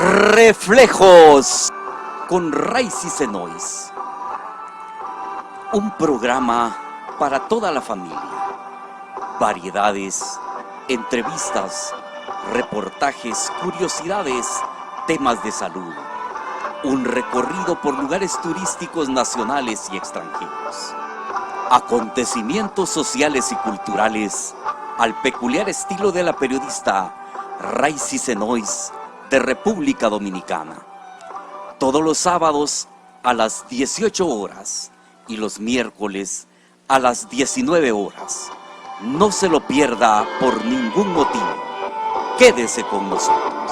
Reflejos con Raicy Senois. Un programa para toda la familia. Variedades, entrevistas, reportajes, curiosidades, temas de salud. Un recorrido por lugares turísticos nacionales y extranjeros. Acontecimientos sociales y culturales al peculiar estilo de la periodista Raicy Senois de República Dominicana. Todos los sábados a las 18 horas y los miércoles a las 19 horas. No se lo pierda por ningún motivo. Quédese con nosotros.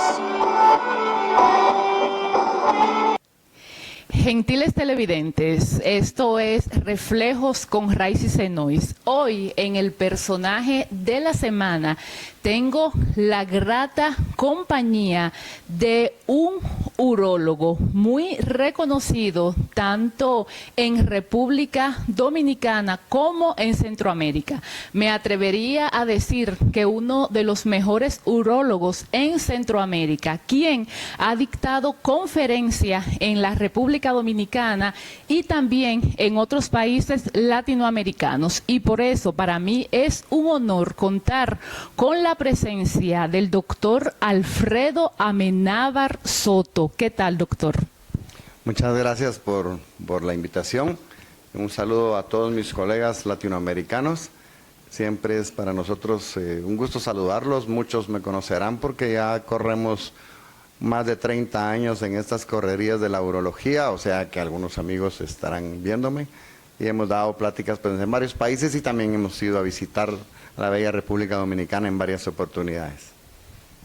Gentiles televidentes, esto es Reflejos con Raicy Senois. Hoy en el personaje de la semana tengo la grata compañía de un urólogo muy reconocido tanto en República Dominicana como en Centroamérica. Me atrevería a decir que uno de los mejores urólogos en Centroamérica, quien ha dictado conferencias en la República Dominicana y también en otros países latinoamericanos. Y por eso para mí es un honor contar con la presencia del doctor Alfredo Amenábar Soto. ¿Qué tal, doctor? Muchas gracias por la invitación. Un saludo a todos mis colegas latinoamericanos. Siempre es para nosotros un gusto saludarlos. Muchos me conocerán porque ya corremos más de 30 años en estas correrías de la urología, o sea que algunos amigos estarán viéndome. Y hemos dado pláticas pues, en varios países y también hemos ido a visitar a la bella República Dominicana en varias oportunidades.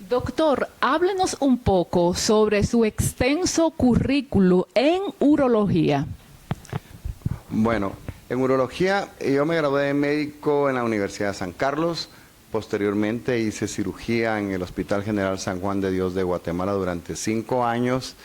Doctor, háblenos un poco sobre su extenso currículo en urología. Bueno, en urología yo me gradué de médico en la Universidad de San Carlos. Posteriormente hice cirugía en el Hospital General San Juan de Dios de Guatemala durante 5 años.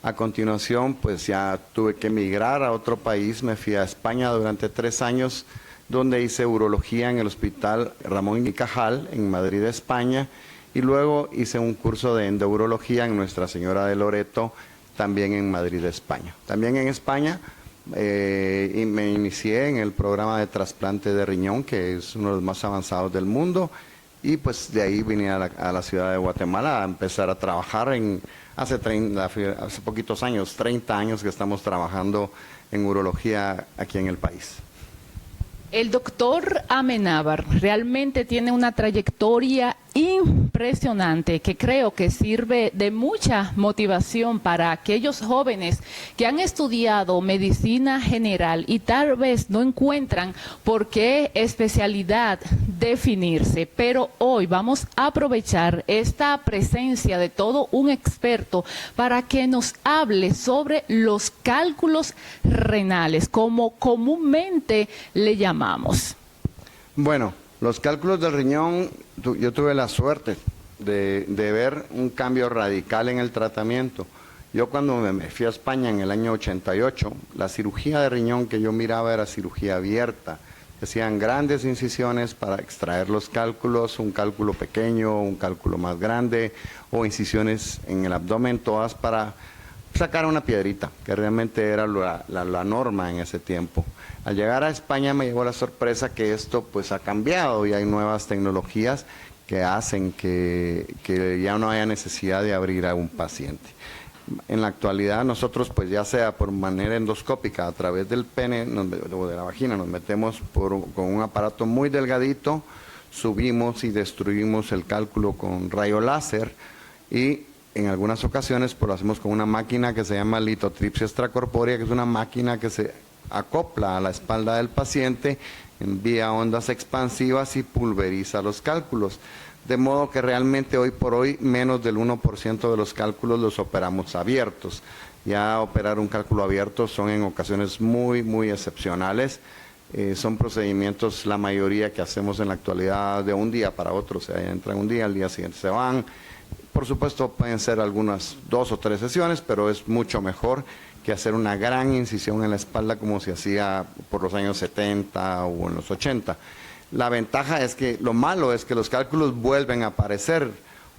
A continuación, pues ya tuve que emigrar a otro país. Me fui a España durante 3 años, donde hice urología en el Hospital Ramón y Cajal, en Madrid, España. Y luego hice un curso de endourología en Nuestra Señora de Loreto, también en Madrid, España. También en España y me inicié en el programa de trasplante de riñón, que es uno de los más avanzados del mundo. Y pues de ahí vine a la ciudad de Guatemala a empezar a trabajar hace poquitos años, 30 años que estamos trabajando en urología aquí en el país. El doctor Amenábar realmente tiene una trayectoria impresionante que creo que sirve de mucha motivación para aquellos jóvenes que han estudiado medicina general y tal vez no encuentran por qué especialidad definirse. Pero hoy vamos a aprovechar esta presencia de todo un experto para que nos hable sobre los cálculos renales, como comúnmente le llamamos. Bueno, los cálculos del riñón, yo tuve la suerte de ver un cambio radical en el tratamiento. Yo cuando me fui a España en el año 88, la cirugía de riñón que yo miraba era cirugía abierta. Hacían grandes incisiones para extraer los cálculos, un cálculo pequeño, un cálculo más grande, o incisiones en el abdomen, todas para sacar una piedrita, que realmente era la norma en ese tiempo. Al llegar a España me llegó la sorpresa que esto pues ha cambiado y hay nuevas tecnologías que hacen que ya no haya necesidad de abrir a un paciente. En la actualidad nosotros pues ya sea por manera endoscópica a través del pene o de la vagina nos metemos con un aparato muy delgadito, subimos y destruimos el cálculo con rayo láser y en algunas ocasiones pues lo hacemos con una máquina que se llama litotripsia extracorpórea, que es una máquina que se acopla a la espalda del paciente, envía ondas expansivas y pulveriza los cálculos. De modo que realmente hoy por hoy menos del 1% de los cálculos los operamos abiertos. Ya operar un cálculo abierto son en ocasiones muy excepcionales. Son procedimientos, la mayoría que hacemos en la actualidad de un día para otro, o sea, entran un día, al día siguiente se van. Por supuesto pueden ser algunas 2 o 3 sesiones, pero es mucho mejor que hacer una gran incisión en la espalda como se hacía por los años 70 o en los 80. La ventaja es que, lo malo es que los cálculos vuelven a aparecer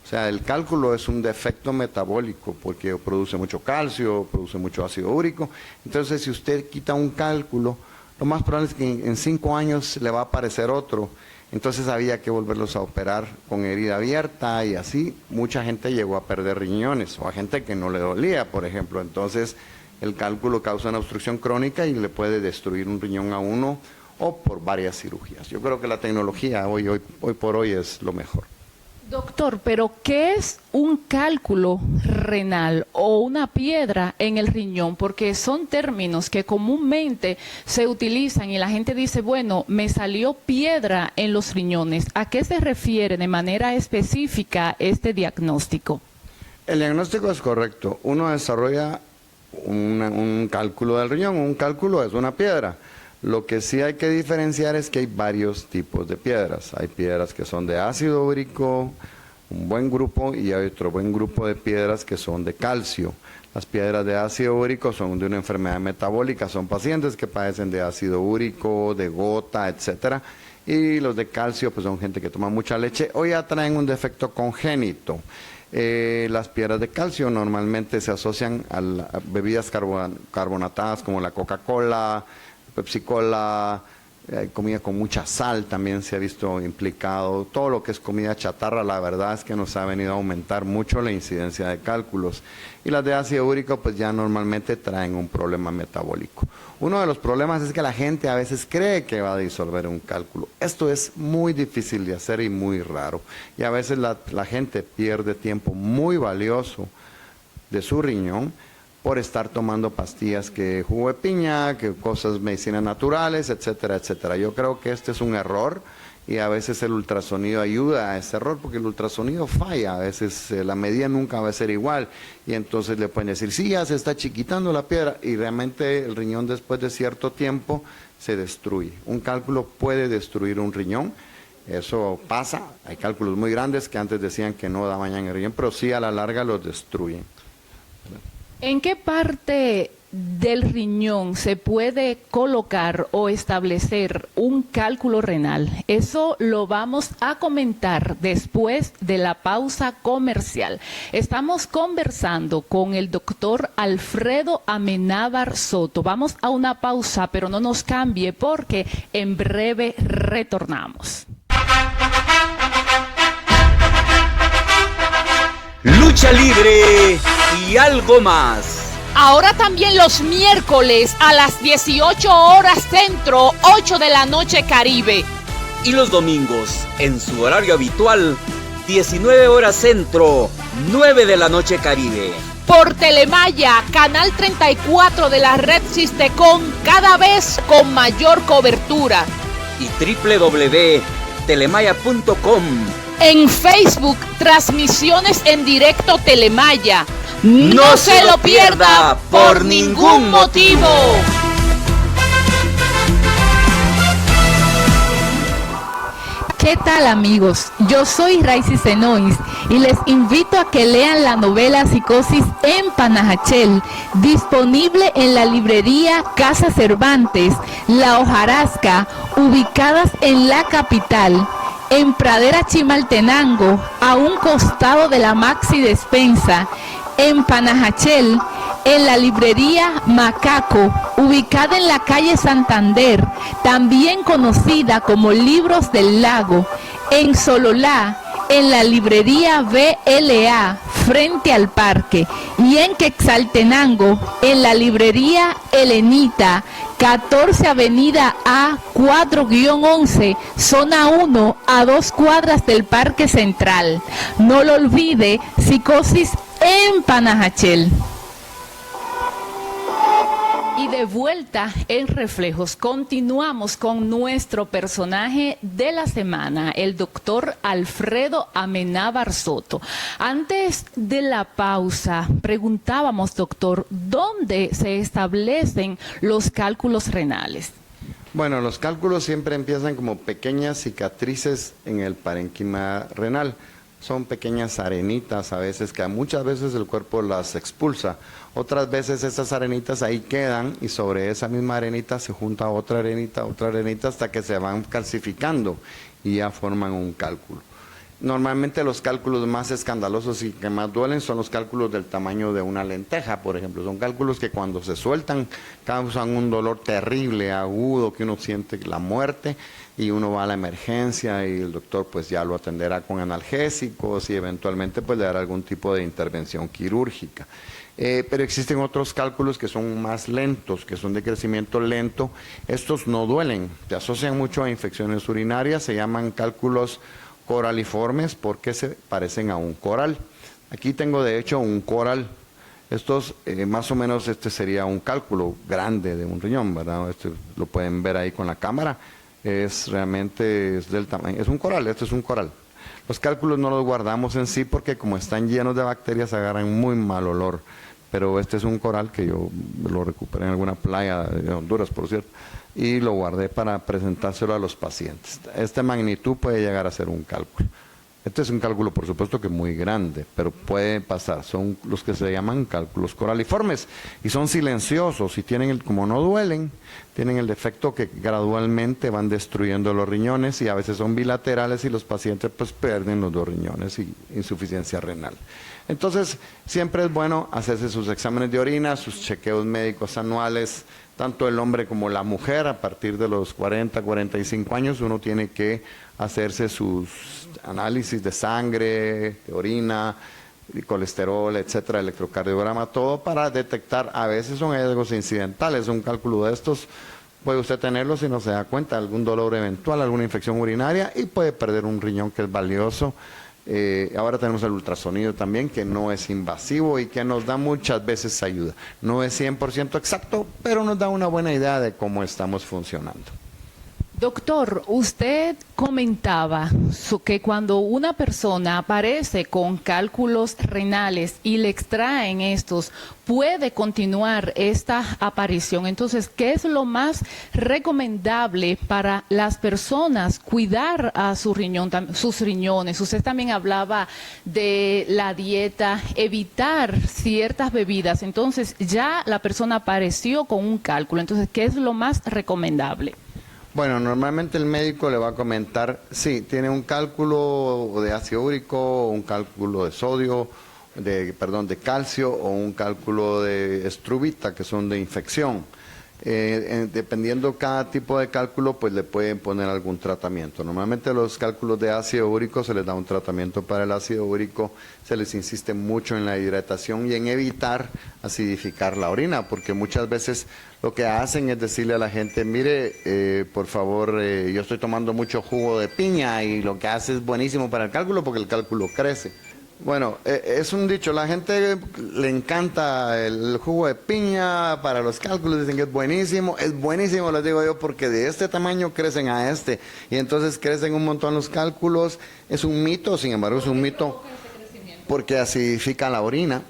O sea, el cálculo es un defecto metabólico porque produce mucho calcio, produce mucho ácido úrico. Entonces, si usted quita un cálculo, lo más probable es que en 5 años le va a aparecer otro. Entonces había que volverlos a operar con herida abierta y así mucha gente llegó a perder riñones o a gente que no le dolía, por ejemplo. Entonces el cálculo causa una obstrucción crónica y le puede destruir un riñón a uno o por varias cirugías. Yo creo que la tecnología hoy por hoy es lo mejor. Doctor, pero ¿qué es un cálculo renal o una piedra en el riñón? Porque son términos que comúnmente se utilizan y la gente dice, bueno, me salió piedra en los riñones. ¿A qué se refiere de manera específica este diagnóstico? El diagnóstico es correcto. Uno desarrolla un cálculo del riñón. Un cálculo es una piedra. Lo que sí hay que diferenciar es que hay varios tipos de piedras. Hay piedras que son de ácido úrico, un buen grupo, y hay otro buen grupo de piedras que son de calcio. Las piedras de ácido úrico son de una enfermedad metabólica, son pacientes que padecen de ácido úrico, de gota, etcétera. Y los de calcio pues son gente que toma mucha leche o ya traen un defecto congénito. Las piedras de calcio normalmente se asocian a bebidas carbonatadas como la Coca-Cola, Pepsi-Cola, comida con mucha sal también se ha visto implicado. Todo lo que es comida chatarra, la verdad es que nos ha venido a aumentar mucho la incidencia de cálculos. Y las de ácido úrico pues ya normalmente traen un problema metabólico. Uno de los problemas es que la gente a veces cree que va a disolver un cálculo. Esto es muy difícil de hacer y muy raro. Y a veces la gente pierde tiempo muy valioso de su riñón por estar tomando pastillas que jugo de piña, que cosas medicinas naturales, etcétera, etcétera. Yo creo que este es un error y a veces el ultrasonido ayuda a ese error porque el ultrasonido falla, a veces la medida nunca va a ser igual y entonces le pueden decir, sí, ya se está chiquitando la piedra y realmente el riñón después de cierto tiempo se destruye. Un cálculo puede destruir un riñón, eso pasa, hay cálculos muy grandes que antes decían que no dañan el riñón, pero sí a la larga los destruyen. ¿En qué parte del riñón se puede colocar o establecer un cálculo renal? Eso lo vamos a comentar después de la pausa comercial. Estamos conversando con el doctor Alfredo Amenábar Soto. Vamos a una pausa, pero no nos cambie porque en breve retornamos. Lucha libre y algo más. Ahora también los miércoles a las 18 horas centro, 8 de la noche Caribe. Y los domingos, en su horario habitual, 19 horas centro, 9 de la noche Caribe. Por Telemaya, canal 34 de la red Sistecom, cada vez con mayor cobertura. Y www.telemaya.com. En Facebook, transmisiones en directo Telemaya. No se lo pierda por ningún motivo. ¿Qué tal, amigos? Yo soy Raicy Senois y les invito a que lean la novela Psicosis en Panajachel, disponible en la librería Casa Cervantes, La Hojarasca, ubicadas en la capital, en Pradera Chimaltenango, a un costado de la Maxi Despensa, en Panajachel, en la librería Macaco, ubicada en la calle Santander, también conocida como Libros del Lago, en Sololá, en la librería BLA, frente al parque, y en Quetzaltenango, en la librería Helenita, 14 Avenida A 4-11, zona 1, a 2 cuadras del Parque Central. No lo olvide, Psicosis en Panajachel. Y de vuelta en Reflejos, continuamos con nuestro personaje de la semana, el doctor Alfredo Amenábar Soto. Antes de la pausa, preguntábamos, doctor, ¿dónde se establecen los cálculos renales? Bueno, los cálculos siempre empiezan como pequeñas cicatrices en el parénquima renal. Son pequeñas arenitas a veces que muchas veces el cuerpo las expulsa. Otras veces esas arenitas ahí quedan y sobre esa misma arenita se junta otra arenita hasta que se van calcificando y ya forman un cálculo. Normalmente los cálculos más escandalosos y que más duelen son los cálculos del tamaño de una lenteja, por ejemplo. Son cálculos que cuando se sueltan causan un dolor terrible, agudo, que uno siente la muerte y uno va a la emergencia y el doctor pues ya lo atenderá con analgésicos y eventualmente pues le dará algún tipo de intervención quirúrgica. Pero existen otros cálculos que son más lentos, que son de crecimiento lento. Estos no duelen, se asocian mucho a infecciones urinarias, se llaman cálculos coraliformes porque se parecen a un coral. Aquí tengo de hecho un coral. Estos, más o menos, este sería un cálculo grande de un riñón, ¿verdad? Este lo pueden ver ahí con la cámara. Es realmente del tamaño, es un coral, este es un coral. Los cálculos no los guardamos en sí porque como están llenos de bacterias agarran muy mal olor. Pero este es un coral que yo lo recuperé en alguna playa de Honduras, por cierto, y lo guardé para presentárselo a los pacientes. Esta magnitud puede llegar a ser un cálculo. Este es un cálculo, por supuesto, que muy grande, pero puede pasar. Son los que se llaman cálculos coraliformes y son silenciosos y tienen, como no duelen, tienen el defecto que gradualmente van destruyendo los riñones y a veces son bilaterales y los pacientes pues pierden los dos riñones y insuficiencia renal. Entonces, siempre es bueno hacerse sus exámenes de orina, sus chequeos médicos anuales, tanto el hombre como la mujer. A partir de los 40, 45 años uno tiene que hacerse sus análisis de sangre, de orina, de colesterol, etcétera, electrocardiograma, todo para detectar. A veces son hallazgos incidentales, un cálculo de estos puede usted tenerlo si no se da cuenta, algún dolor eventual, alguna infección urinaria y puede perder un riñón que es valioso. Ahora tenemos el ultrasonido también, que no es invasivo y que nos da muchas veces ayuda. No es 100% exacto, pero nos da una buena idea de cómo estamos funcionando. Doctor, usted comentaba que cuando una persona aparece con cálculos renales y le extraen estos, puede continuar esta aparición. Entonces, ¿qué es lo más recomendable para las personas cuidar a su riñón, sus riñones? Usted también hablaba de la dieta, evitar ciertas bebidas. Entonces, ya la persona apareció con un cálculo. Entonces, ¿qué es lo más recomendable? Bueno, normalmente el médico le va a comentar, sí, tiene un cálculo de ácido úrico, un cálculo de sodio, de calcio o un cálculo de estrubita, que son de infección. Dependiendo cada tipo de cálculo, pues le pueden poner algún tratamiento. Normalmente los cálculos de ácido úrico se les da un tratamiento para el ácido úrico, se les insiste mucho en la hidratación y en evitar acidificar la orina, porque muchas veces lo que hacen es decirle a la gente, mire, por favor, yo estoy tomando mucho jugo de piña y lo que hace es buenísimo para el cálculo porque el cálculo crece. Bueno, es un dicho, la gente le encanta el jugo de piña para los cálculos, dicen que es buenísimo, les digo yo, porque de este tamaño crecen a este, y entonces crecen un montón los cálculos. Es un mito, sin embargo es un mito, porque acidifica la orina,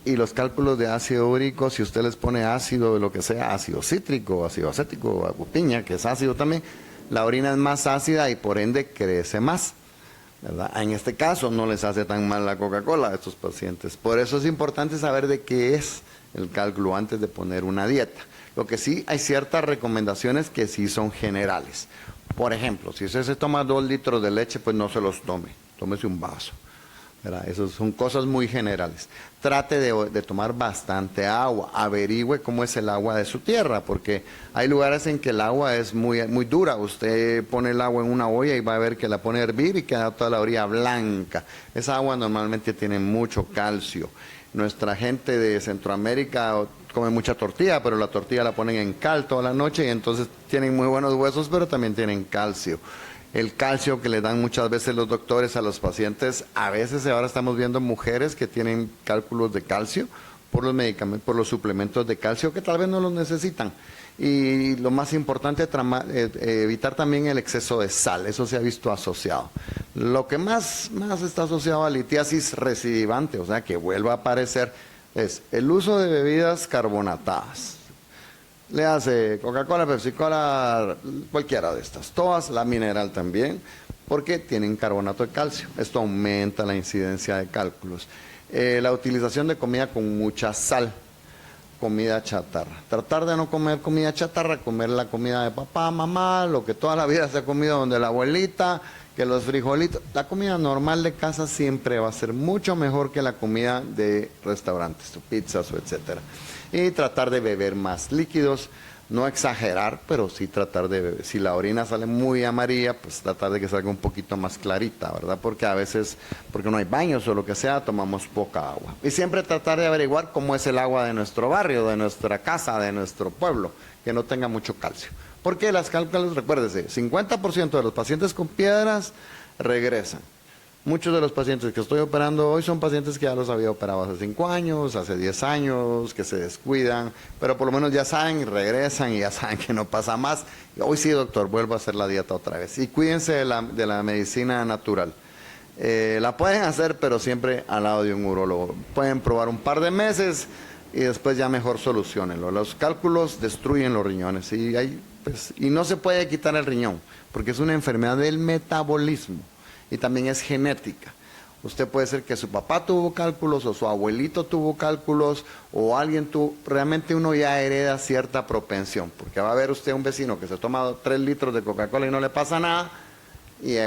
y los cálculos de ácido úrico, si usted les pone ácido de lo que sea, ácido cítrico, ácido acético, o piña, que es ácido también, la orina es más ácida y por ende crece más, ¿verdad? En este caso no les hace tan mal la Coca-Cola a estos pacientes. Por eso es importante saber de qué es el cálculo antes de poner una dieta. Lo que sí, hay ciertas recomendaciones que sí son generales. Por ejemplo, si usted se toma 2 litros de leche, pues no se los tome, tómese un vaso, ¿verdad? Esas son cosas muy generales. Trate de tomar bastante agua, averigüe cómo es el agua de su tierra, porque hay lugares en que el agua es muy, muy dura. Usted pone el agua en una olla y va a ver que la pone a hervir y queda toda la orilla blanca. Esa agua normalmente tiene mucho calcio. Nuestra gente de Centroamérica come mucha tortilla, pero la tortilla la ponen en cal toda la noche y entonces tienen muy buenos huesos, pero también tienen calcio. El calcio que le dan muchas veces los doctores a los pacientes, a veces ahora estamos viendo mujeres que tienen cálculos de calcio por los medicamentos, por los suplementos de calcio que tal vez no los necesitan. Y lo más importante, evitar también el exceso de sal, eso se ha visto asociado. Lo que más está asociado a litiasis recidivante, o sea que vuelva a aparecer, es el uso de bebidas carbonatadas. Le hace Coca-Cola, Pepsi-Cola, cualquiera de estas, todas, la mineral también, porque tienen carbonato de calcio. Esto aumenta la incidencia de cálculos. La utilización de comida con mucha sal. comida chatarra. Tratar de no comer comida chatarra, comer la comida de papá, mamá, lo que toda la vida se ha comido donde la abuelita, que los frijolitos. La comida normal de casa siempre va a ser mucho mejor que la comida de restaurantes, o pizzas o etcétera. Y tratar de beber más líquidos. No exagerar, pero sí tratar de beber. Si la orina sale muy amarilla, pues tratar de que salga un poquito más clarita, ¿verdad? Porque a veces, porque no hay baños o lo que sea, tomamos poca agua. Y siempre tratar de averiguar cómo es el agua de nuestro barrio, de nuestra casa, de nuestro pueblo, que no tenga mucho calcio. Porque las cálculos, recuérdese, 50% de los pacientes con piedras regresan. Muchos de los pacientes que estoy operando hoy son pacientes que ya los había operado hace 5 años, hace 10 años, que se descuidan, pero por lo menos ya saben y regresan y ya saben que no pasa más. Y hoy sí, doctor, vuelvo a hacer la dieta otra vez. Y cuídense de la medicina natural. La pueden hacer, pero siempre al lado de un urólogo. Pueden probar un par de meses y después ya mejor solucionenlo. Los cálculos destruyen los riñones y no se puede quitar el riñón, porque es una enfermedad del metabolismo. Y también es genética. Usted puede ser que su papá tuvo cálculos o su abuelito tuvo cálculos o alguien tuvo, realmente uno ya hereda cierta propensión, porque va a ver usted un vecino que se toma 3 litros de Coca-Cola y no le pasa nada, y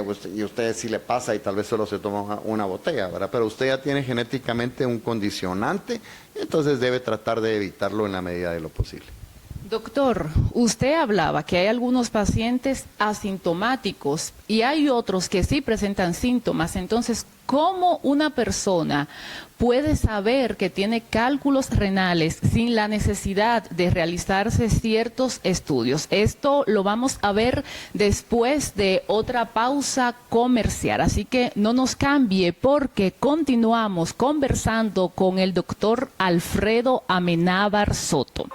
usted sí le pasa y tal vez solo se toma una botella, ¿verdad? Pero usted ya tiene genéticamente un condicionante, entonces debe tratar de evitarlo en la medida de lo posible. Doctor, usted hablaba que hay algunos pacientes asintomáticos y hay otros que sí presentan síntomas. Entonces, ¿cómo una persona puede saber que tiene cálculos renales sin la necesidad de realizarse ciertos estudios? Esto lo vamos a ver después de otra pausa comercial. Así que no nos cambie porque continuamos conversando con el doctor Alfredo Amenábar Soto.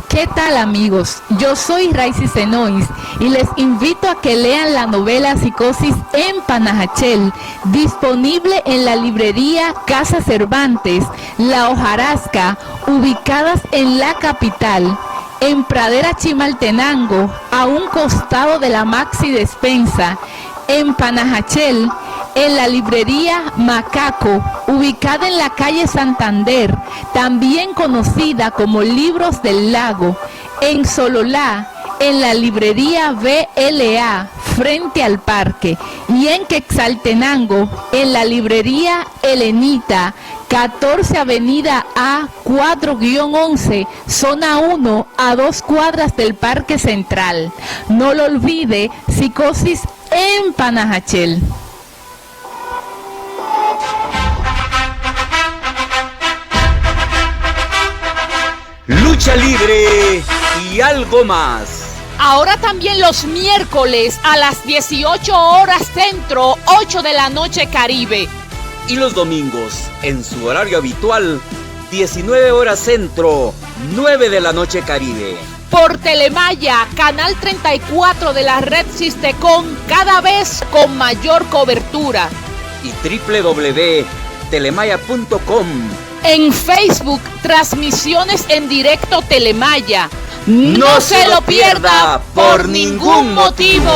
¿Qué tal, amigos? Yo soy Raicy Senois y les invito a que lean la novela Psicosis en Panajachel, disponible en la librería Casa Cervantes, La Hojarasca, ubicadas en la capital, en Pradera Chimaltenango, a un costado de la Maxi Despensa, en Panajachel, en la librería Macaco, ubicada en la calle Santander, también conocida como Libros del Lago, en Sololá, en la librería BLA, frente al parque, y en Quetzaltenango, en la librería Helenita, 14 Avenida A 4-11, zona 1, a 2 cuadras del Parque Central. No lo olvide, Psicosis en Panajachel. Lucha libre y algo más. Ahora también los miércoles a las 18 horas centro, 8 de la noche Caribe. Y los domingos, en su horario habitual, 19 horas centro, 9 de la noche Caribe. Por Telemaya, canal 34 de la red Sistecom, cada vez con mayor cobertura. Y www.telemaya.com. En Facebook, transmisiones en directo Telemaya. No se lo pierda por ningún motivo.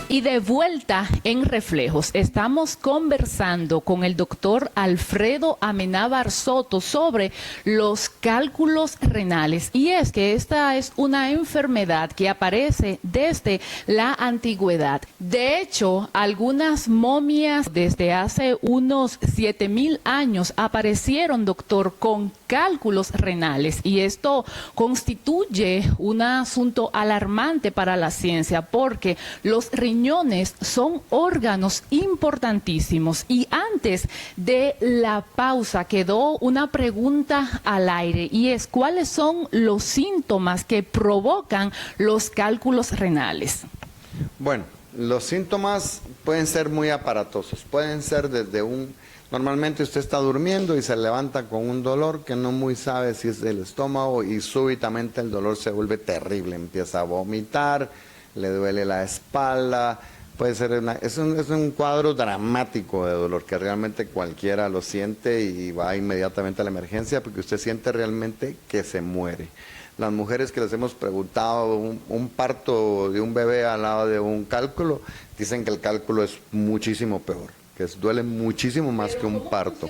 Y de vuelta en Reflejos, estamos conversando con el doctor Alfredo Amenábar Soto sobre los cálculos renales. Y es que esta es una enfermedad que aparece desde la antigüedad. De hecho, algunas momias desde hace unos 7,000 años aparecieron, doctor, con cálculos renales. Y esto constituye un asunto alarmante para la ciencia porque los riñones son órganos importantísimos. Y antes de la pausa quedó una pregunta al aire y es: ¿cuáles son los síntomas que provocan los cálculos renales? Bueno, los síntomas pueden ser muy aparatosos, pueden ser desde normalmente usted está durmiendo y se levanta con un dolor que no muy sabe si es del estómago y súbitamente el dolor se vuelve terrible, empieza a vomitar, le duele la espalda, puede ser es un cuadro dramático de dolor que realmente cualquiera lo siente y va inmediatamente a la emergencia porque usted siente realmente que se muere. Las mujeres que les hemos preguntado un parto de un bebé al lado de un cálculo, dicen que el cálculo es muchísimo peor. duele muchísimo más que un parto.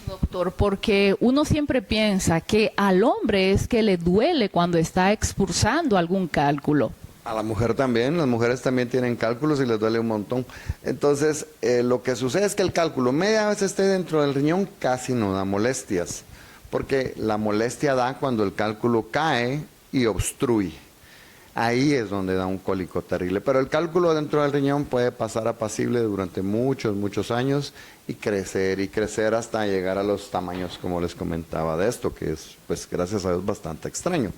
Doctor, porque uno siempre piensa que al hombre es que le duele cuando está expulsando algún cálculo. A la mujer también, las mujeres también tienen cálculos y les duele un montón. Entonces, lo que sucede es que el cálculo media vez esté dentro del riñón casi no da molestias, porque la molestia da cuando el cálculo cae y obstruye. Ahí es donde da un cólico terrible. Pero el cálculo dentro del riñón puede pasar apacible durante muchos, muchos años y crecer hasta llegar a los tamaños, como les comentaba de esto, que es, pues gracias a Dios, bastante extraño.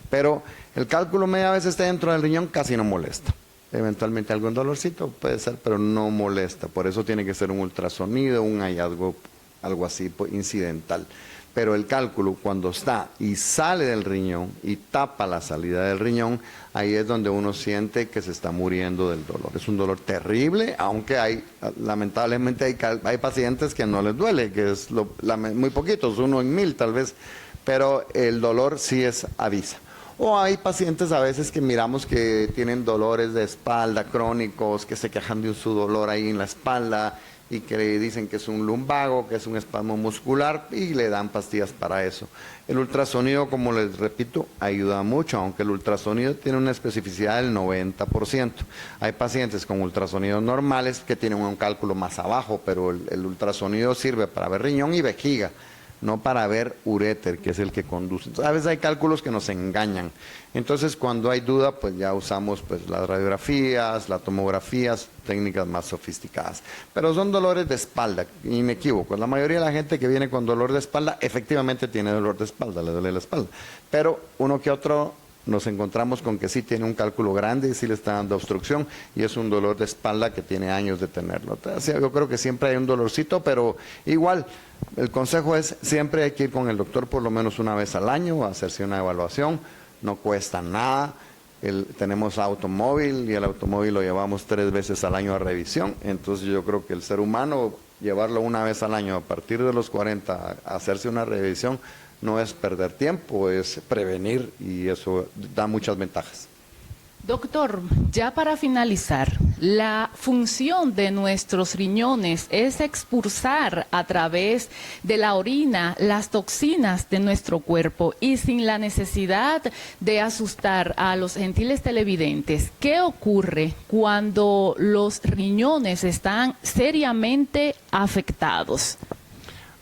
Pero el cálculo media vez esté dentro del riñón casi no molesta. Eventualmente algún dolorcito puede ser, pero no molesta. Por eso tiene que ser un ultrasonido, un hallazgo, algo así incidental. Pero el cálculo cuando está y sale del riñón y tapa la salida del riñón, ahí es donde uno siente que se está muriendo del dolor. Es un dolor terrible, aunque lamentablemente hay pacientes que no les duele, que es muy poquitos, 1 en 1000 tal vez, pero el dolor sí avisa. O hay pacientes a veces que miramos que tienen dolores de espalda crónicos, que se quejan de su dolor ahí en la espalda, y que le dicen que es un lumbago, que es un espasmo muscular, y le dan pastillas para eso. El ultrasonido, como les repito, ayuda mucho, aunque el ultrasonido tiene una especificidad del 90%. Hay pacientes con ultrasonidos normales que tienen un cálculo más abajo, pero el ultrasonido sirve para ver riñón y vejiga, no para ver uréter, que es el que conduce. Entonces, a veces hay cálculos que nos engañan. Entonces, cuando hay duda, pues ya usamos pues las radiografías, las tomografías, técnicas más sofisticadas. Pero son dolores de espalda, inequívocos. La mayoría de la gente que viene con dolor de espalda, efectivamente tiene dolor de espalda, le duele la espalda. Pero uno que otro nos encontramos con que sí tiene un cálculo grande y sí le está dando obstrucción y es un dolor de espalda que tiene años de tenerlo. Entonces, yo creo que siempre hay un dolorcito, pero igual el consejo es siempre hay que ir con el doctor por lo menos una vez al año a hacerse una evaluación, no cuesta nada. Tenemos automóvil y el automóvil lo llevamos 3 veces al año a revisión, entonces yo creo que el ser humano llevarlo una vez al año a partir de los 40 a hacerse una revisión no es perder tiempo, es prevenir y eso da muchas ventajas. Doctor, ya para finalizar, la función de nuestros riñones es expulsar a través de la orina las toxinas de nuestro cuerpo y sin la necesidad de asustar a los gentiles televidentes. ¿Qué ocurre cuando los riñones están seriamente afectados?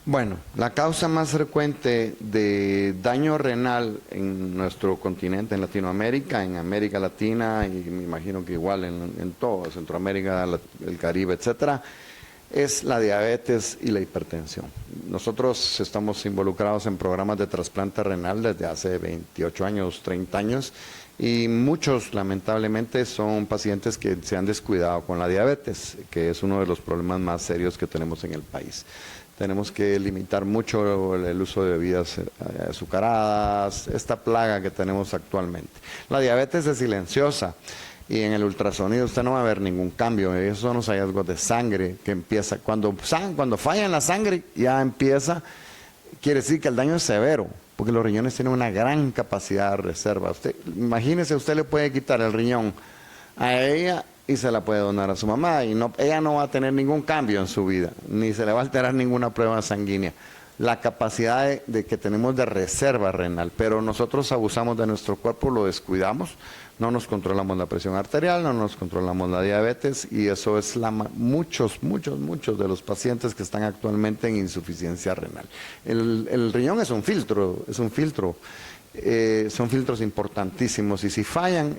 Bueno, la causa más frecuente de daño renal en nuestro continente, en Latinoamérica, en América Latina y me imagino que igual en todo, Centroamérica, el Caribe, etcétera, es la diabetes y la hipertensión. Nosotros estamos involucrados en programas de trasplante renal desde hace 28 años, 30 años, y muchos lamentablemente son pacientes que se han descuidado con la diabetes, que es uno de los problemas más serios que tenemos en el país. Tenemos que limitar mucho el uso de bebidas azucaradas, esta plaga que tenemos actualmente. La diabetes es silenciosa y en el ultrasonido usted no va a ver ningún cambio. Esos son los hallazgos de sangre que empieza. Cuando falla en la sangre ya empieza, quiere decir que el daño es severo, porque los riñones tienen una gran capacidad de reserva. Imagínese, usted le puede quitar el riñón a ella y se la puede donar a su mamá y ella no va a tener ningún cambio en su vida, ni se le va a alterar ninguna prueba sanguínea. La capacidad de que tenemos de reserva renal, pero nosotros abusamos de nuestro cuerpo, lo descuidamos, no nos controlamos la presión arterial, no nos controlamos la diabetes y eso es muchos de los pacientes que están actualmente en insuficiencia renal. El riñón es un filtro, son filtros importantísimos y si fallan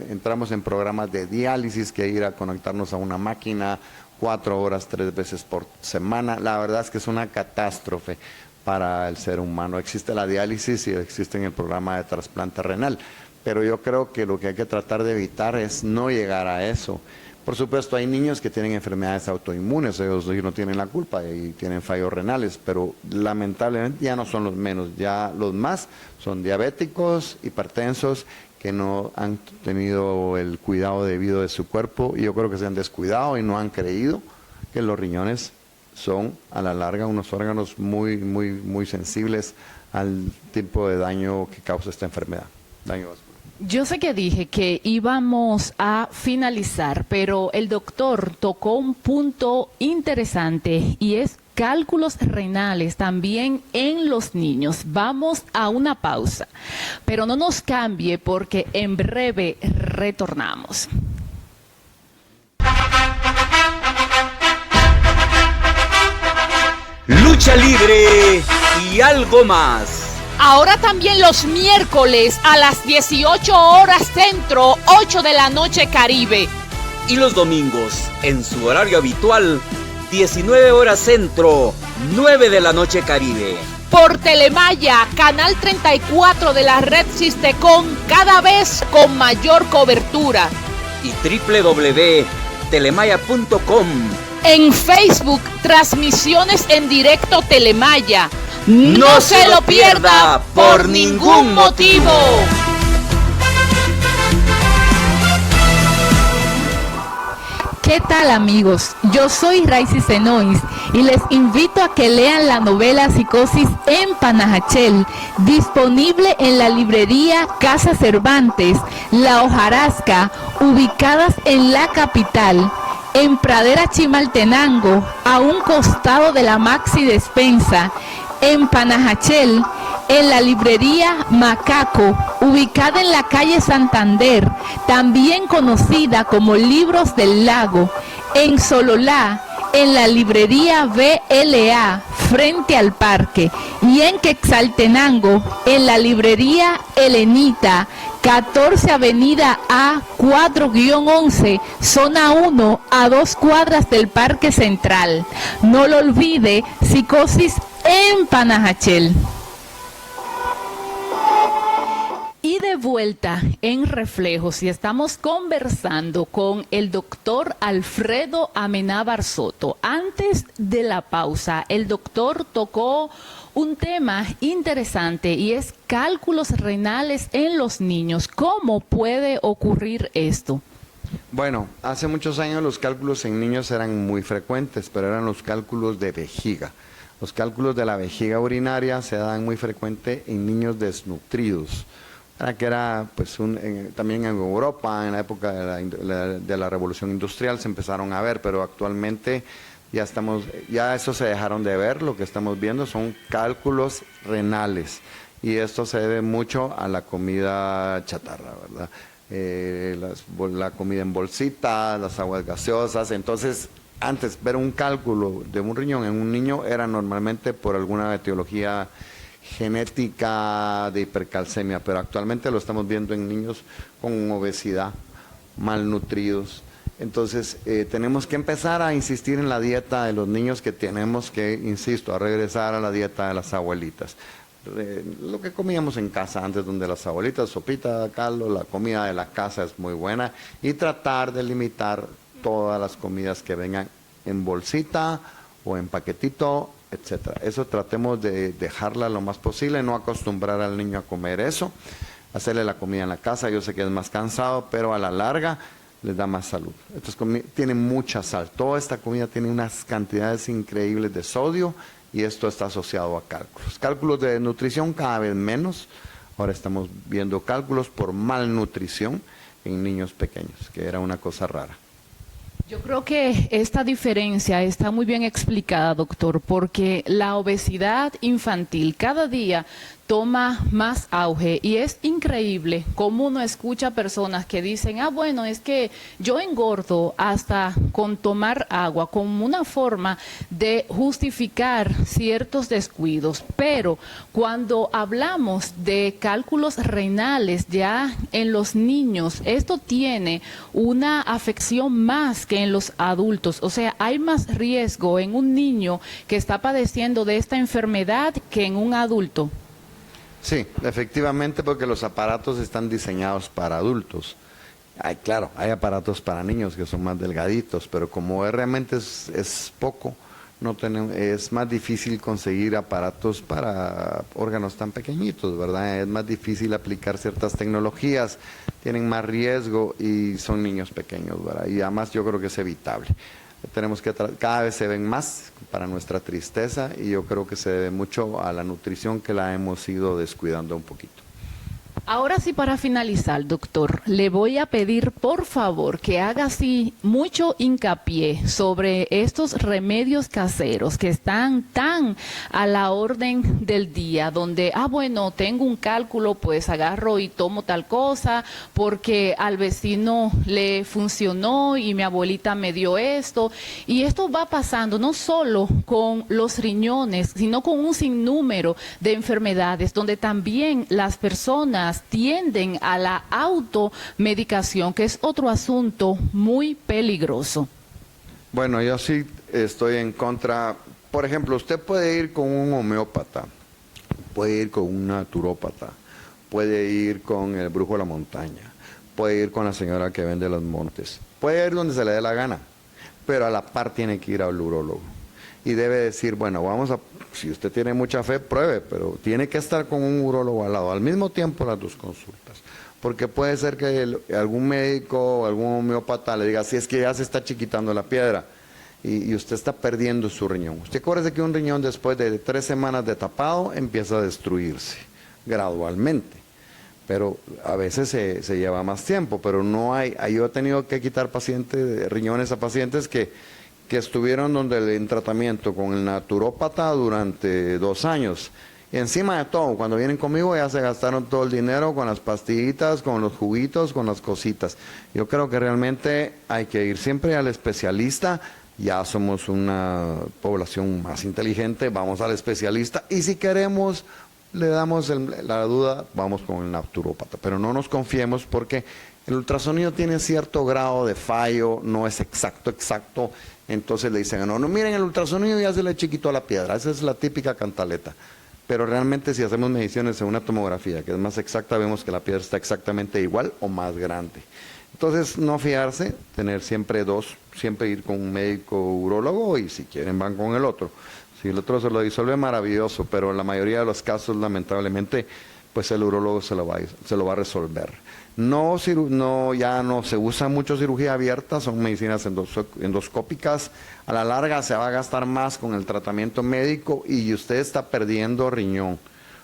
entramos en programas de diálisis que ir a conectarnos a una máquina 4 horas 3 veces por semana. La verdad es que es una catástrofe para el ser humano. Existe la diálisis y existe el programa de trasplante renal, pero yo creo que lo que hay que tratar de evitar es no llegar a eso. Por supuesto, hay niños que tienen enfermedades autoinmunes, ellos no tienen la culpa y tienen fallos renales, pero lamentablemente ya no son los menos, ya los más son diabéticos, hipertensos, que no han tenido el cuidado debido de su cuerpo y yo creo que se han descuidado y no han creído que los riñones son a la larga unos órganos muy sensibles al tipo de daño que causa esta enfermedad, daño vascular. Yo sé que dije que íbamos a finalizar, pero el doctor tocó un punto interesante y es cálculos renales también en los niños. Vamos a una pausa, pero no nos cambie porque en breve retornamos. Lucha libre y algo más. Ahora también los miércoles a las 18 horas Centro, 8 de la noche Caribe. Y los domingos, en su horario habitual, 19 horas Centro, 9 de la noche Caribe. Por Telemaya, canal 34 de la red Sistecom, cada vez con mayor cobertura. Y www.telemaya.com. En Facebook, transmisiones en directo Telemaya. No se lo pierda por ningún motivo. ¿Qué tal, amigos? Yo soy Raicy Senois y les invito a que lean la novela Psicosis en Panajachel, disponible en la librería Casa Cervantes, La Hojarasca, ubicadas en la capital, en Pradera Chimaltenango, a un costado de la Maxi Despensa, en Panajachel, en la librería Macaco, ubicada en la calle Santander, también conocida como Libros del Lago, en Sololá, en la librería BLA, frente al parque, y en Quetzaltenango, en la librería Helenita, 14 Avenida A 4-11, zona 1, a 2 cuadras del Parque Central. No lo olvide, Psicosis en Panajachel. Y de vuelta en Reflejos, y estamos conversando con el doctor Alfredo Amenábar Soto. Antes de la pausa, el doctor tocó un tema interesante y es cálculos renales en los niños. ¿Cómo puede ocurrir esto? Bueno, hace muchos años los cálculos en niños eran muy frecuentes, pero eran los cálculos de vejiga. Los cálculos de la vejiga urinaria se dan muy frecuente en niños desnutridos. Que era pues también en Europa, en la época de la Revolución Industrial se empezaron a ver, pero actualmente ya eso se dejaron de ver. Lo que estamos viendo son cálculos renales y esto se debe mucho a la comida chatarra, ¿verdad? La comida en bolsita, las aguas gaseosas. Entonces, antes ver un cálculo de un riñón en un niño era normalmente por alguna etiología genética de hipercalcemia, pero actualmente lo estamos viendo en niños con obesidad, malnutridos. Entonces tenemos que empezar a insistir en la dieta de los niños, que tenemos que, insisto, a regresar a la dieta de las abuelitas. Lo que comíamos en casa antes, donde las abuelitas, sopita, caldo, la comida de la casa es muy buena, y tratar de limitar todas las comidas que vengan en bolsita o en paquetito, etcétera. Eso tratemos de dejarla lo más posible, no acostumbrar al niño a comer eso, hacerle la comida en la casa. Yo sé que es más cansado, pero a la larga les da más salud. Tiene mucha sal, toda esta comida tiene unas cantidades increíbles de sodio y esto está asociado a cálculos. Cálculos de nutrición cada vez menos. Ahora estamos viendo cálculos por malnutrición en niños pequeños, que era una cosa rara. Yo creo que esta diferencia está muy bien explicada, doctor, porque la obesidad infantil cada día toma más auge y es increíble cómo uno escucha personas que dicen, bueno, es que yo engordo hasta con tomar agua, como una forma de justificar ciertos descuidos. Pero cuando hablamos de cálculos renales ya en los niños, esto tiene una afección más que en los adultos. O sea, hay más riesgo en un niño que está padeciendo de esta enfermedad que en un adulto. Sí, efectivamente, porque los aparatos están diseñados para adultos. Claro, hay aparatos para niños que son más delgaditos, pero como realmente es poco, es más difícil conseguir aparatos para órganos tan pequeñitos, ¿verdad? Es más difícil aplicar ciertas tecnologías, tienen más riesgo y son niños pequeños, ¿verdad? Y además yo creo que es evitable. Tenemos que cada vez se ven más, para nuestra tristeza, y yo creo que se debe mucho a la nutrición, que la hemos ido descuidando un poquito. Ahora sí, para finalizar, doctor, le voy a pedir por favor que haga así mucho hincapié sobre estos remedios caseros que están tan a la orden del día, donde, bueno, tengo un cálculo, pues agarro y tomo tal cosa porque al vecino le funcionó y mi abuelita me dio esto. Y esto va pasando no solo con los riñones, sino con un sinnúmero de enfermedades donde también las personas tienden a la automedicación, que es otro asunto muy peligroso. Bueno, yo sí estoy en contra. Por ejemplo, usted puede ir con un homeópata, puede ir con un naturópata, puede ir con el brujo de la montaña, puede ir con la señora que vende los montes, puede ir donde se le dé la gana, pero a la par tiene que ir al urólogo. Y debe decir, bueno, si usted tiene mucha fe, pruebe, pero tiene que estar con un urólogo al lado, al mismo tiempo las dos consultas. Porque puede ser que algún médico o algún homeópata le diga, si es que ya se está chiquitando la piedra y usted está perdiendo su riñón. Usted acuérdese que un riñón después de 3 semanas de tapado empieza a destruirse gradualmente. Pero a veces se lleva más tiempo, pero no hay, yo he tenido que quitar riñones a pacientes que estuvieron en tratamiento con el naturópata durante 2 años. Y encima de todo, cuando vienen conmigo ya se gastaron todo el dinero con las pastillitas, con los juguitos, con las cositas. Yo creo que realmente hay que ir siempre al especialista. Ya somos una población más inteligente, vamos al especialista. Y si queremos, le damos la duda, vamos con el naturópata. Pero no nos confiemos porque el ultrasonido tiene cierto grado de fallo, no es exacto. Entonces le dicen, no, miren, el ultrasonido ya se le chiquitó a la piedra. Esa es la típica cantaleta. Pero realmente si hacemos mediciones en una tomografía, que es más exacta, vemos que la piedra está exactamente igual o más grande. Entonces, no fiarse, tener siempre dos, siempre ir con un médico urólogo y si quieren van con el otro. Si el otro se lo disuelve, maravilloso, pero en la mayoría de los casos, lamentablemente, pues el urólogo se lo va a resolver. Ya no se usa mucho cirugía abierta, son medicinas endoscópicas. A la larga se va a gastar más con el tratamiento médico y usted está perdiendo riñón.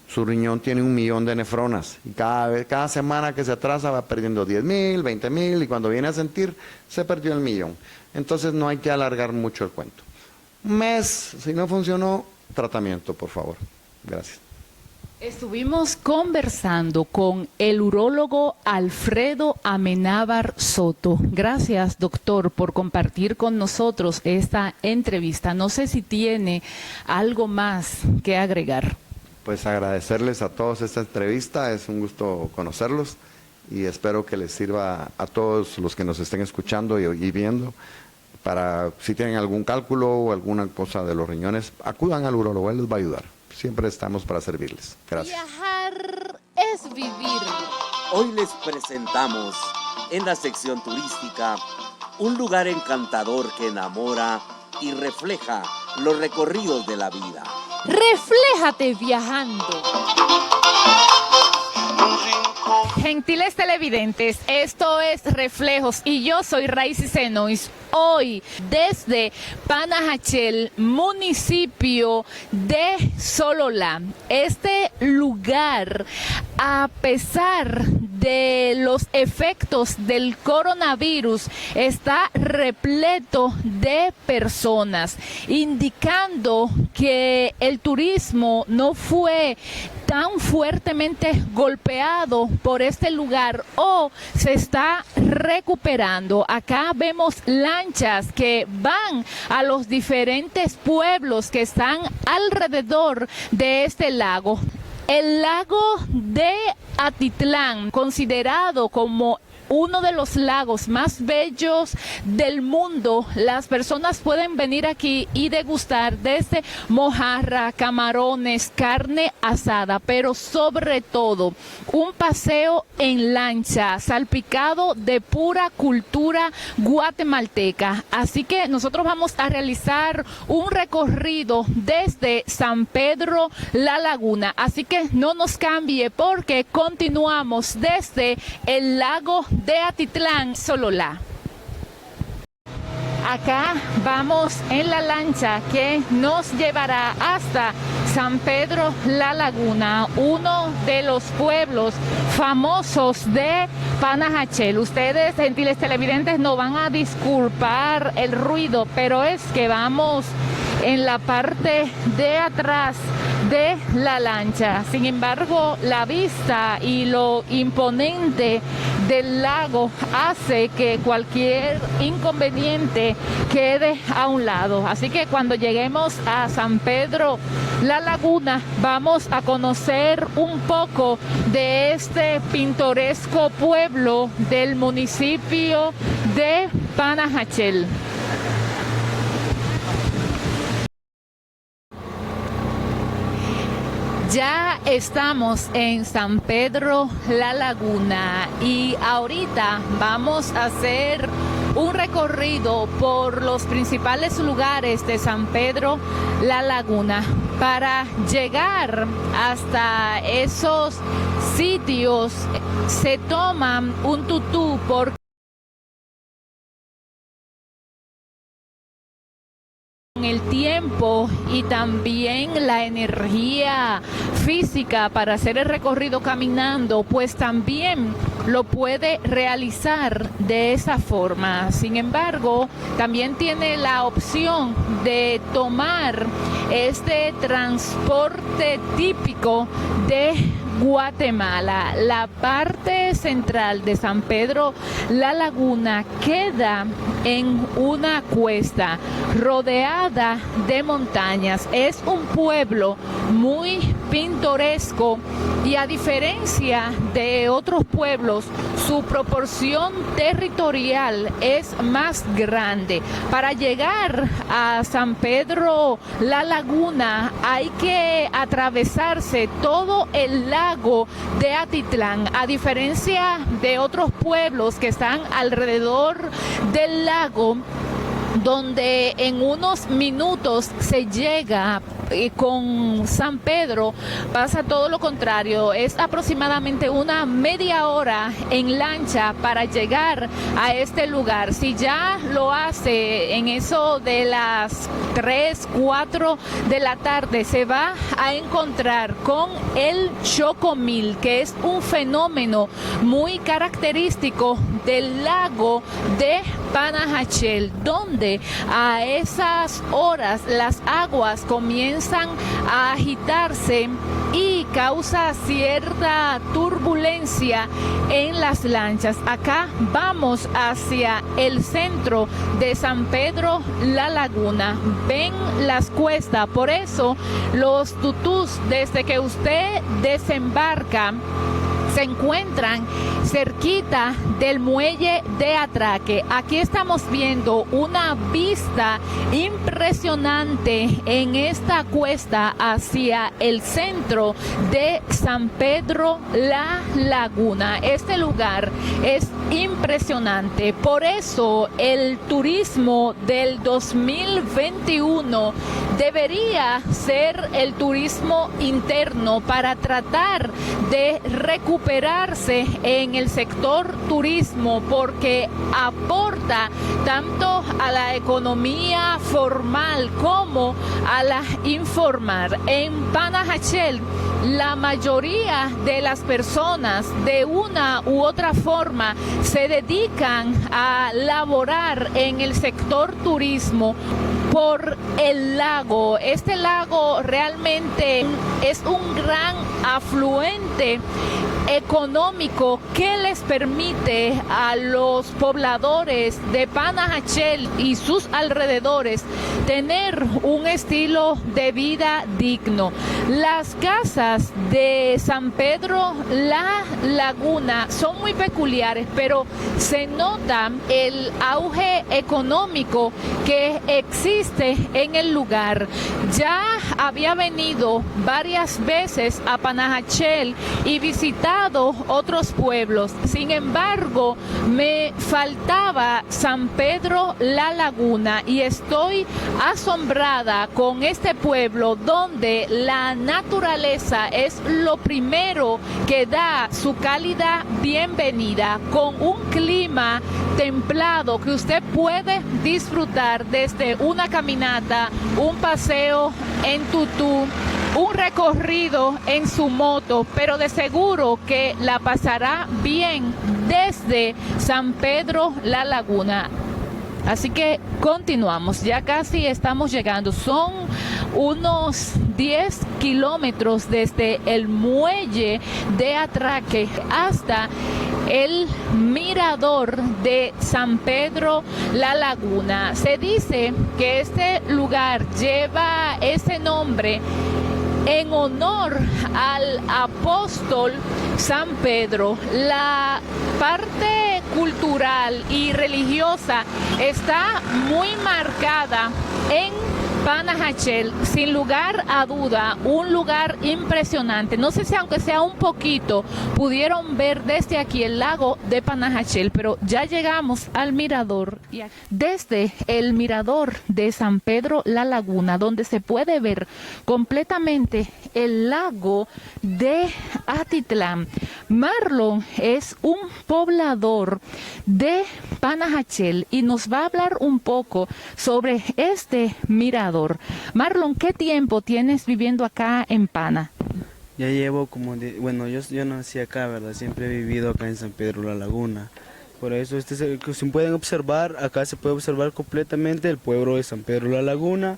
Su riñón tiene 1 millón de nefronas y cada semana que se atrasa va perdiendo 10,000, 20,000 y cuando viene a sentir se perdió el millón. Entonces no hay que alargar mucho el cuento. 1 mes, si no funcionó, tratamiento, por favor. Gracias. Estuvimos conversando con el urólogo Alfredo Amenábar Soto. Gracias, doctor, por compartir con nosotros esta entrevista. No sé si tiene algo más que agregar. Pues agradecerles a todos esta entrevista, es un gusto conocerlos y espero que les sirva a todos los que nos estén escuchando y viendo. Para si tienen algún cálculo o alguna cosa de los riñones, acudan al urólogo, él les va a ayudar. Siempre estamos para servirles. Gracias. Viajar es vivir. Hoy les presentamos en la sección turística un lugar encantador que enamora y refleja los recorridos de la vida. Refléjate viajando. Gentiles televidentes, esto es Reflejos y yo soy Raicy Senois. Hoy desde Panajachel, municipio de Sololá. Este lugar, a pesar de los efectos del coronavirus, está repleto de personas, indicando que el turismo no fue tan fuertemente golpeado por este lugar o se está recuperando. Acá vemos lanchas que van a los diferentes pueblos que están alrededor de este lago. El lago de Atitlán, considerado como uno de los lagos más bellos del mundo, las personas pueden venir aquí y degustar desde mojarra, camarones, carne asada, pero sobre todo un paseo en lancha salpicado de pura cultura guatemalteca. Así que nosotros vamos a realizar un recorrido desde San Pedro La Laguna, así que no nos cambie porque continuamos desde el lago de Atitlán, Sololá. Acá vamos en la lancha que nos llevará hasta San Pedro La Laguna, uno de los pueblos famosos de Panajachel. Ustedes, gentiles televidentes, no van a disculpar el ruido, pero es que vamos en la parte de atrás de la lancha. Sin embargo, la vista y lo imponente del lago hace que cualquier inconveniente quede a un lado. Así que cuando lleguemos a San Pedro La Laguna, vamos a conocer un poco de este pintoresco pueblo del municipio de Panajachel. Ya estamos en San Pedro La Laguna y ahorita vamos a hacer un recorrido por los principales lugares de San Pedro La Laguna. Para llegar hasta esos sitios se toma un tutú por el tiempo y también la energía física para hacer el recorrido caminando, pues también lo puede realizar de esa forma. Sin embargo, también tiene la opción de tomar este transporte típico de Guatemala. La parte central de San Pedro La Laguna queda en una cuesta rodeada de montañas. Es un pueblo muy pintoresco y a diferencia de otros pueblos, su proporción territorial es más grande. Para llegar a San Pedro La Laguna hay que atravesarse todo el lago de Atitlán. A diferencia de otros pueblos que están alrededor del lago, donde en unos minutos se llega con San Pedro, pasa todo lo contrario. Es aproximadamente una media hora en lancha para llegar a este lugar. Si ya lo hace en eso de las 3, 4 de la tarde, se va a encontrar con el chocomil, que es un fenómeno muy característico del lago de Panajachel, donde a esas horas las aguas comienzan a agitarse y causa cierta turbulencia en las lanchas. Acá vamos hacia el centro de San Pedro La Laguna. Ven las cuestas, por eso los tutús, desde que usted desembarca, se encuentran cerquita del muelle de atraque. Aquí estamos viendo una vista impresionante en esta cuesta hacia el centro de San Pedro La Laguna. Este lugar es impresionante. Por eso el turismo del 2021 debería ser el turismo interno para tratar de recuperarse en el sector turismo, porque aporta tanto a la economía formal como a la informal. En Panajachel, la mayoría de las personas de una u otra forma se dedican a laborar en el sector turismo por el lago. Este lago realmente es un gran afluente económico que les permite a los pobladores de Panajachel y sus alrededores tener un estilo de vida digno. Las casas de San Pedro La Laguna son muy peculiares, pero se nota el auge económico que existe en el lugar. Ya había venido varias veces a Panajachel y visitar visitado otros pueblos, sin embargo, me faltaba San Pedro La Laguna y estoy asombrada con este pueblo donde la naturaleza es lo primero que da su cálida bienvenida, con un clima templado que usted puede disfrutar desde una caminata, un paseo en tutú, un recorrido en su moto, pero de seguro que la pasará bien desde San Pedro La Laguna. Así que continuamos, ya casi estamos llegando, son unos 10 kilómetros desde el muelle de atraque hasta el mirador de San Pedro La Laguna. Se dice que este lugar lleva ese nombre en honor al apóstol San Pedro. La parte cultural y religiosa está muy marcada en Panajachel, sin lugar a duda, un lugar impresionante. No sé si aunque sea un poquito pudieron ver desde aquí el lago de Panajachel, pero ya llegamos al mirador. Desde el mirador de San Pedro La Laguna, donde se puede ver completamente el lago de Atitlán. Marlon es un poblador de Panajachel y nos va a hablar un poco sobre este mirador. Marlon, ¿qué tiempo tienes viviendo acá en Pana? Ya llevo yo nací acá, ¿verdad? Siempre he vivido acá en San Pedro La Laguna. Por eso, si pueden observar, acá se puede observar completamente el pueblo de San Pedro La Laguna,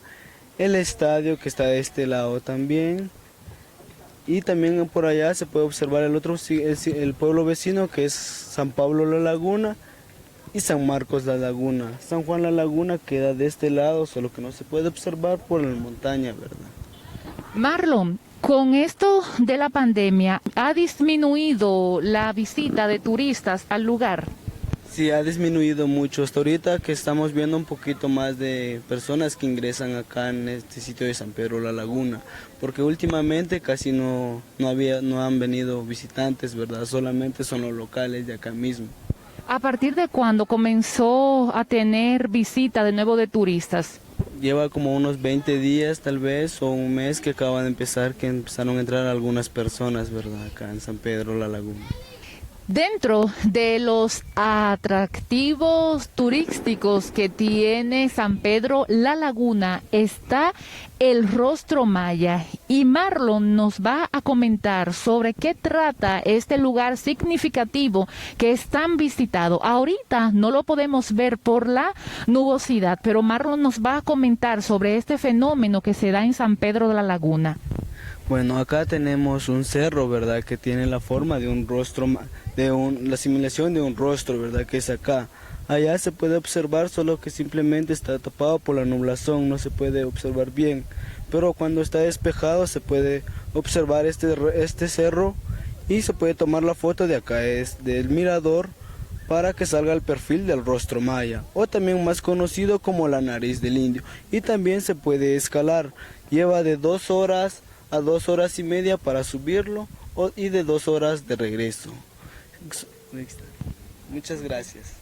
el estadio que está de este lado también, y también por allá se puede observar el pueblo vecino que es San Pablo La Laguna y San Marcos La Laguna. San Juan La Laguna queda de este lado, solo que no se puede observar por la montaña, ¿verdad? Marlon, con esto de la pandemia, ¿ha disminuido la visita de turistas al lugar? Sí, ha disminuido mucho. Hasta ahorita que estamos viendo un poquito más de personas que ingresan acá en este sitio de San Pedro La Laguna, porque últimamente casi no han venido visitantes, ¿verdad? Solamente son los locales de acá mismo. ¿A partir de cuándo comenzó a tener visita de nuevo de turistas? Lleva como unos 20 días tal vez, o un mes que acaba de empezar, que empezaron a entrar algunas personas, ¿verdad? Acá en San Pedro La Laguna. Dentro de los atractivos turísticos que tiene San Pedro La Laguna está el rostro maya, y Marlon nos va a comentar sobre qué trata este lugar significativo que es tan visitado. Ahorita no lo podemos ver por la nubosidad, pero Marlon nos va a comentar sobre este fenómeno que se da en San Pedro de la Laguna. Bueno, acá tenemos un cerro, ¿verdad? Que tiene la forma de un rostro, la simulación de un rostro, ¿verdad? Que es acá. Allá se puede observar, solo que simplemente está tapado por la nublazón, no se puede observar bien. Pero cuando está despejado se puede observar este cerro y se puede tomar la foto de acá, es del mirador, para que salga el perfil del rostro maya, o también más conocido como la nariz del indio. Y también se puede escalar, lleva de 2 horas a 2 horas y media para subirlo y de 2 horas de regreso. Muchas gracias.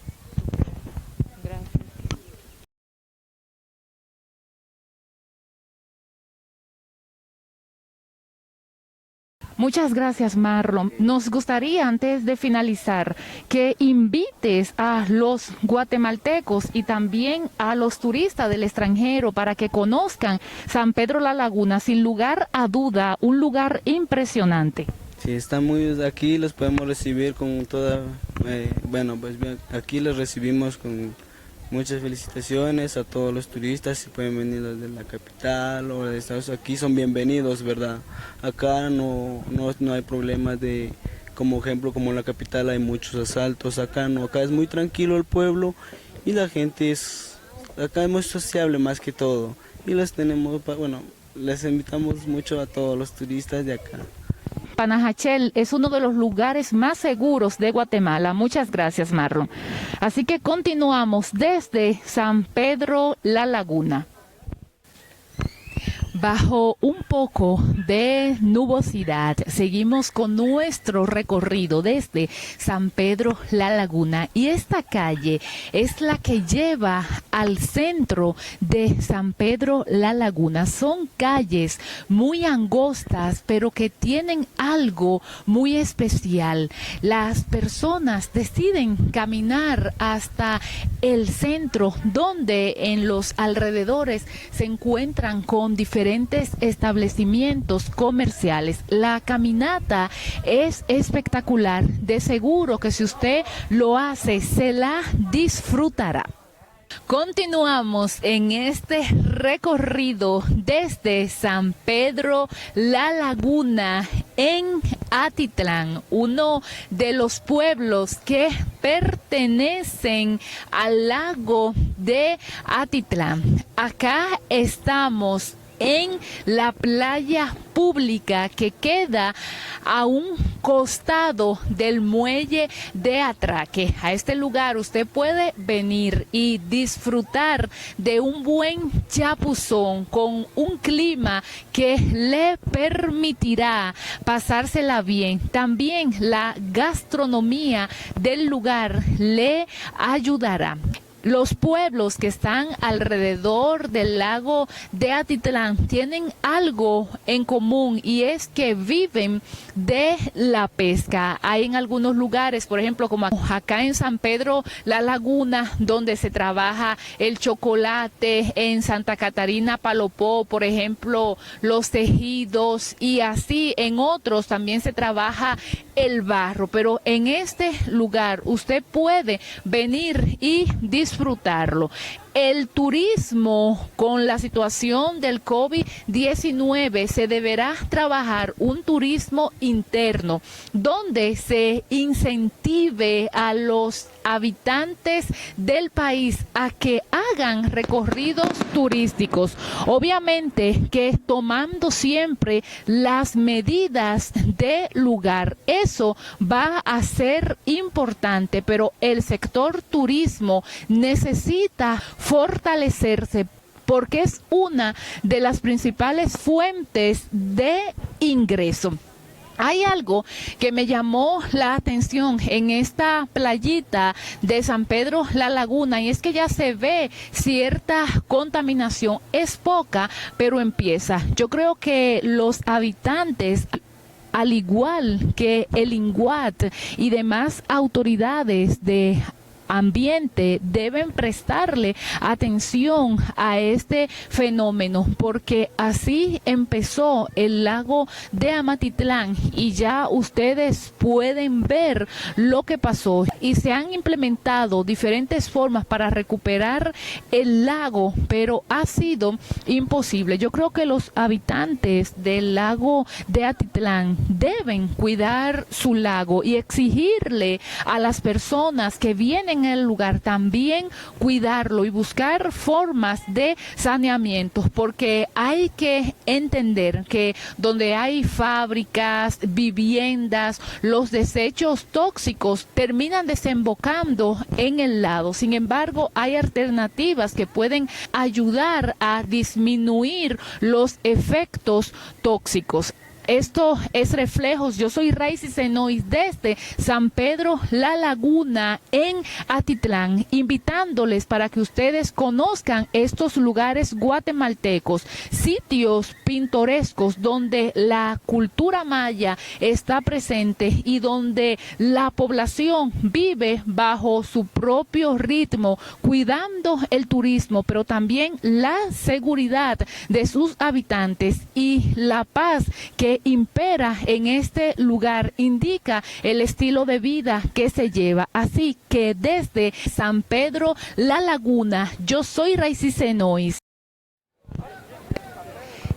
Muchas gracias, Marlon. Nos gustaría, antes de finalizar, que invites a los guatemaltecos y también a los turistas del extranjero para que conozcan San Pedro La Laguna. Sin lugar a duda, un lugar impresionante. Sí, están muy aquí, los podemos recibir con toda, aquí los recibimos con muchas felicitaciones a todos los turistas, si pueden venir desde la capital o de Estados Unidos, aquí son bienvenidos, ¿verdad? Acá no hay problemas de, como ejemplo, como en la capital hay muchos asaltos, acá no, acá es muy tranquilo el pueblo y la gente acá es muy sociable más que todo, y les invitamos mucho a todos los turistas de acá. Panajachel es uno de los lugares más seguros de Guatemala. Muchas gracias, Marlon. Así que continuamos desde San Pedro La Laguna. Bajo un poco de nubosidad, seguimos con nuestro recorrido desde San Pedro La Laguna, y esta calle es la que lleva al centro de San Pedro La Laguna. Son calles muy angostas, pero que tienen algo muy especial. Las personas deciden caminar hasta el centro, donde en los alrededores se encuentran con diferentes establecimientos comerciales. La caminata es espectacular. De seguro que si usted lo hace, se la disfrutará. Continuamos en este recorrido desde San Pedro La Laguna en Atitlán, uno de los pueblos que pertenecen al lago de Atitlán. Acá estamos en la playa pública que queda a un costado del muelle de atraque. A este lugar usted puede venir y disfrutar de un buen chapuzón con un clima que le permitirá pasársela bien. También la gastronomía del lugar le ayudará. Los pueblos que están alrededor del lago de Atitlán tienen algo en común, y es que viven de la pesca. Hay en algunos lugares, por ejemplo, como acá en San Pedro La Laguna, donde se trabaja el chocolate, en Santa Catarina Palopó, por ejemplo, los tejidos, y así en otros también se trabaja el barro. Pero en este lugar usted puede venir y disfrutarlo. El turismo, con la situación del COVID-19, se deberá trabajar un turismo interno donde se incentive a los habitantes del país a que hagan recorridos turísticos. Obviamente que tomando siempre las medidas de lugar. Eso va a ser importante, pero el sector turismo necesita fortalecerse porque es una de las principales fuentes de ingreso. Hay algo que me llamó la atención en esta playita de San Pedro La Laguna, y es que ya se ve cierta contaminación. Es poca, pero empieza. Yo creo que los habitantes, al igual que el INGUAT y demás autoridades de ambiente, deben prestarle atención a este fenómeno, porque así empezó el lago de Amatitlán y ya ustedes pueden ver lo que pasó, y se han implementado diferentes formas para recuperar el lago, pero ha sido imposible. Yo creo que los habitantes del lago de Atitlán deben cuidar su lago y exigirle a las personas que vienen en el lugar también cuidarlo y buscar formas de saneamiento, porque hay que entender que donde hay fábricas, viviendas, los desechos tóxicos terminan desembocando en el lago. Sin embargo, hay alternativas que pueden ayudar a disminuir los efectos tóxicos. Esto es Reflejos. Yo soy Raicy Senois desde San Pedro La Laguna en Atitlán, invitándoles para que ustedes conozcan estos lugares guatemaltecos, sitios pintorescos donde la cultura maya está presente y donde la población vive bajo su propio ritmo, cuidando el turismo, pero también la seguridad de sus habitantes y la paz que impera en este lugar indica el estilo de vida que se lleva. Así que desde San Pedro La Laguna, yo soy Raicy Senois.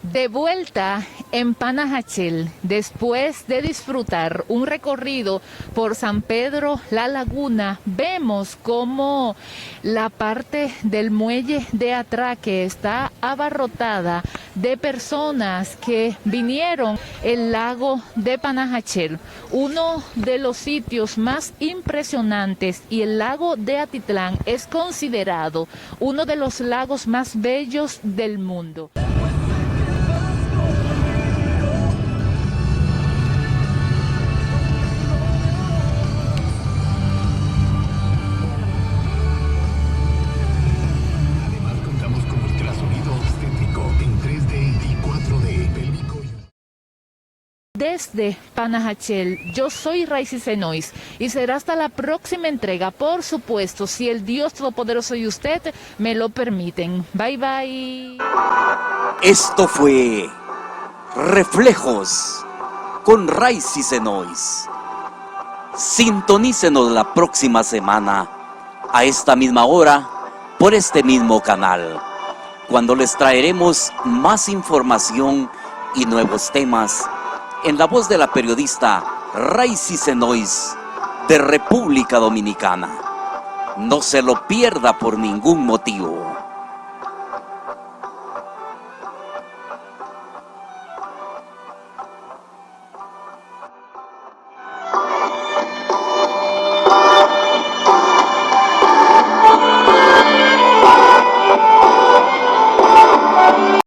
De vuelta en Panajachel, después de disfrutar un recorrido por San Pedro La Laguna, vemos cómo la parte del muelle de atraque está abarrotada de personas que vinieron al lago de Panajachel, uno de los sitios más impresionantes, y el lago de Atitlán es considerado uno de los lagos más bellos del mundo. desde Panajachel. Yo soy Raicy Senois y será hasta la próxima entrega, por supuesto, si el Dios Todopoderoso y usted me lo permiten. Bye, bye. Esto fue Reflejos con Raicy Senois. Sintonícenos la próxima semana a esta misma hora por este mismo canal, cuando les traeremos más información y nuevos temas en la voz de la periodista Raicy Senois de República Dominicana. No se lo pierda por ningún motivo.